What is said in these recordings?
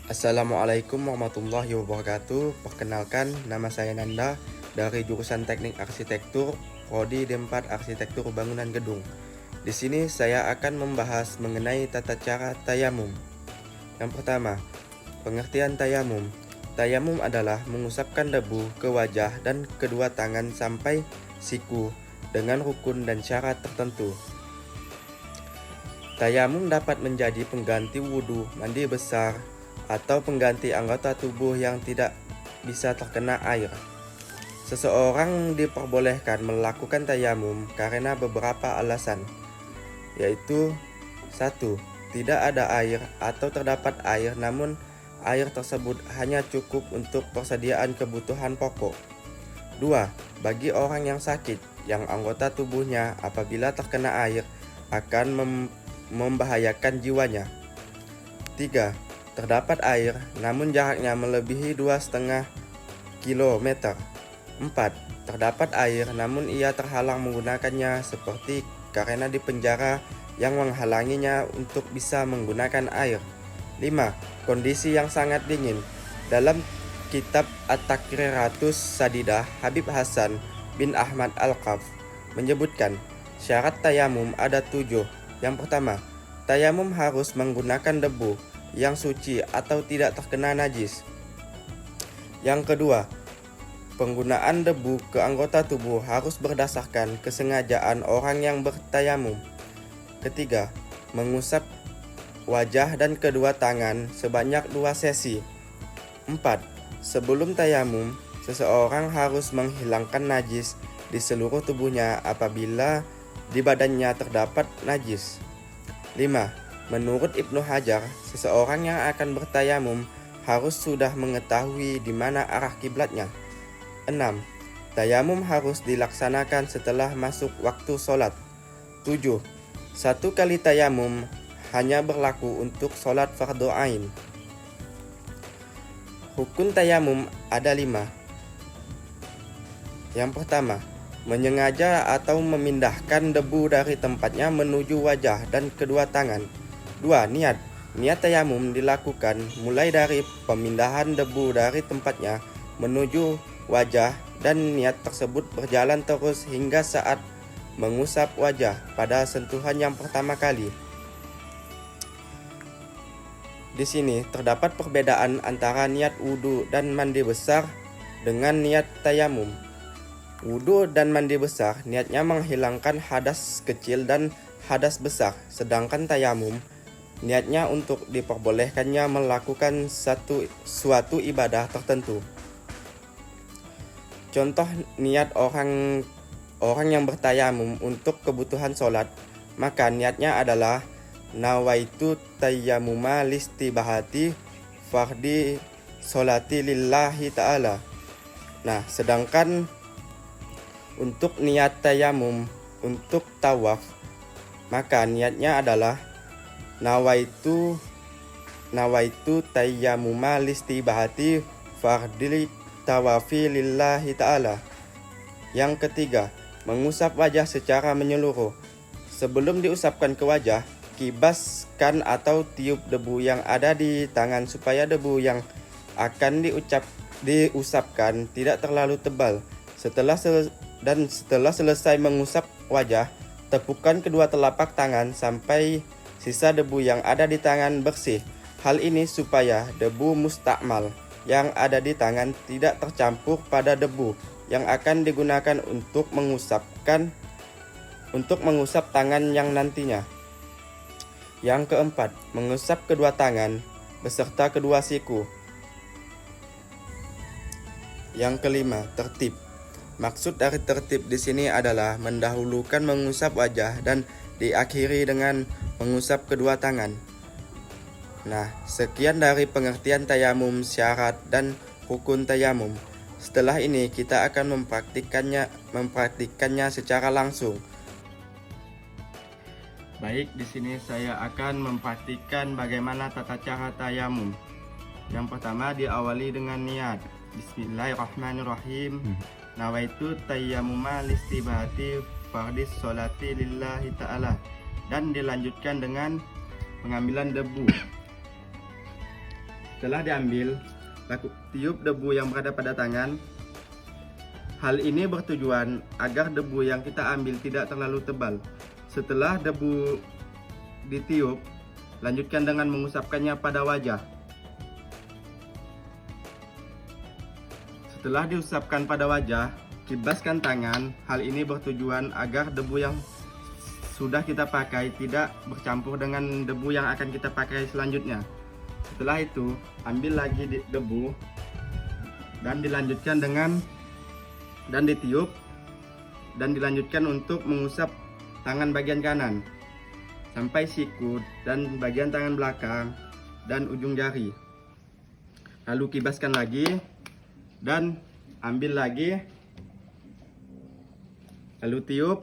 Assalamualaikum warahmatullahi wabarakatuh. Perkenalkan, nama saya Nanda dari jurusan Teknik Arsitektur, Prodi D4 Arsitektur Bangunan Gedung. Di sini saya akan membahas mengenai tata cara tayamum. Yang pertama, pengertian tayamum. Tayamum adalah mengusapkan debu ke wajah dan kedua tangan sampai siku dengan rukun dan syarat tertentu. Tayamum dapat menjadi pengganti wudhu, mandi besar, atau pengganti anggota tubuh yang tidak bisa terkena air. Seseorang diperbolehkan melakukan tayamum karena beberapa alasan, yaitu 1. Tidak ada air atau terdapat air namun air tersebut hanya cukup untuk persediaan kebutuhan pokok. 2. Bagi orang yang sakit, yang anggota tubuhnya apabila terkena air akan membahayakan jiwanya. 3. Terdapat air, namun jaraknya melebihi 2,5 km. 4. Terdapat air, namun ia terhalang menggunakannya seperti karena di penjara yang menghalanginya untuk bisa menggunakan air. 5. Kondisi yang sangat dingin. Dalam kitab At-Takriratus Sadidah, Habib Hasan bin Ahmad Al-Qaf menyebutkan syarat tayamum ada 7. Yang pertama, tayamum harus menggunakan debu yang suci atau tidak terkena najis. Yang kedua, penggunaan debu ke anggota tubuh harus berdasarkan kesengajaan orang yang bertayamum. Ketiga, mengusap wajah dan kedua tangan sebanyak 2 sesi. 4. Sebelum tayamum, seseorang harus menghilangkan najis di seluruh tubuhnya apabila di badannya terdapat najis. 5. Menurut Ibnu Hajar, seseorang yang akan bertayamum harus sudah mengetahui di mana arah kiblatnya. 6. Tayamum harus dilaksanakan setelah masuk waktu sholat. 7. Satu kali tayamum hanya berlaku untuk sholat fardu ain. Rukun tayamum ada 5. Yang pertama, menyengaja atau memindahkan debu dari tempatnya menuju wajah dan kedua tangan. 2. Niat. Niat tayamum dilakukan mulai dari pemindahan debu dari tempatnya menuju wajah dan niat tersebut berjalan terus hingga saat mengusap wajah pada sentuhan yang pertama kali. Di sini terdapat perbedaan antara niat wudhu dan mandi besar dengan niat tayamum. Wudhu dan mandi besar niatnya menghilangkan hadas kecil dan hadas besar, sedangkan tayamum niatnya untuk diperbolehkannya melakukan suatu ibadah tertentu. Contoh niat orang yang bertayamum untuk kebutuhan sholat, maka niatnya adalah nawaitu tayammuma listibahati fardi sholati lillahi ta'ala. Nah, sedangkan untuk niat tayamum untuk tawaf, maka niatnya adalah nawaitu tayammuma listibahati fardil tawafi lillahi ta'ala. Yang ketiga, mengusap wajah secara menyeluruh. Sebelum diusapkan ke wajah, kibaskan atau tiup debu yang ada di tangan supaya debu yang akan diusapkan tidak terlalu tebal. Setelah selesai mengusap wajah, tepukkan kedua telapak tangan sampai sisa debu yang ada di tangan bersih. Hal ini supaya debu mustakmal yang ada di tangan tidak tercampur pada debu yang akan digunakan untuk mengusap tangan yang nantinya. Yang keempat, mengusap kedua tangan beserta kedua siku. Yang kelima, tertib. Maksud dari tertib di sini adalah mendahulukan mengusap wajah dan diakhiri dengan mengusap kedua tangan. Nah, sekian dari pengertian tayamum, syarat dan rukun tayamum. Setelah ini kita akan mempraktikkannya secara langsung. Baik, di sini saya akan mempraktikkan bagaimana tata cara tayamum. Yang pertama diawali dengan niat. Bismillahirrahmanirrahim. Nawaitu tayammuma listibahati fardis sholati lillahi ta'ala. Dan dilanjutkan dengan pengambilan debu. Setelah diambil, laku tiup debu yang berada pada tangan. Hal ini bertujuan agar debu yang kita ambil tidak terlalu tebal. Setelah debu ditiup, lanjutkan dengan mengusapkannya pada wajah. Setelah diusapkan pada wajah, kibaskan tangan. Hal ini bertujuan agar debu yang sudah kita pakai tidak bercampur dengan debu yang akan kita pakai selanjutnya. Setelah itu, ambil lagi debu dan dilanjutkan dan ditiup dan dilanjutkan untuk mengusap tangan bagian kanan sampai siku dan bagian tangan belakang dan ujung jari. Lalu kibaskan lagi dan ambil lagi, lalu tiup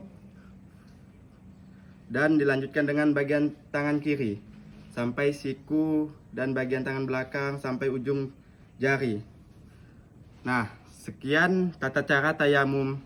dan dilanjutkan dengan bagian tangan kiri sampai siku dan bagian tangan belakang sampai ujung jari. Nah, sekian tata cara tayamum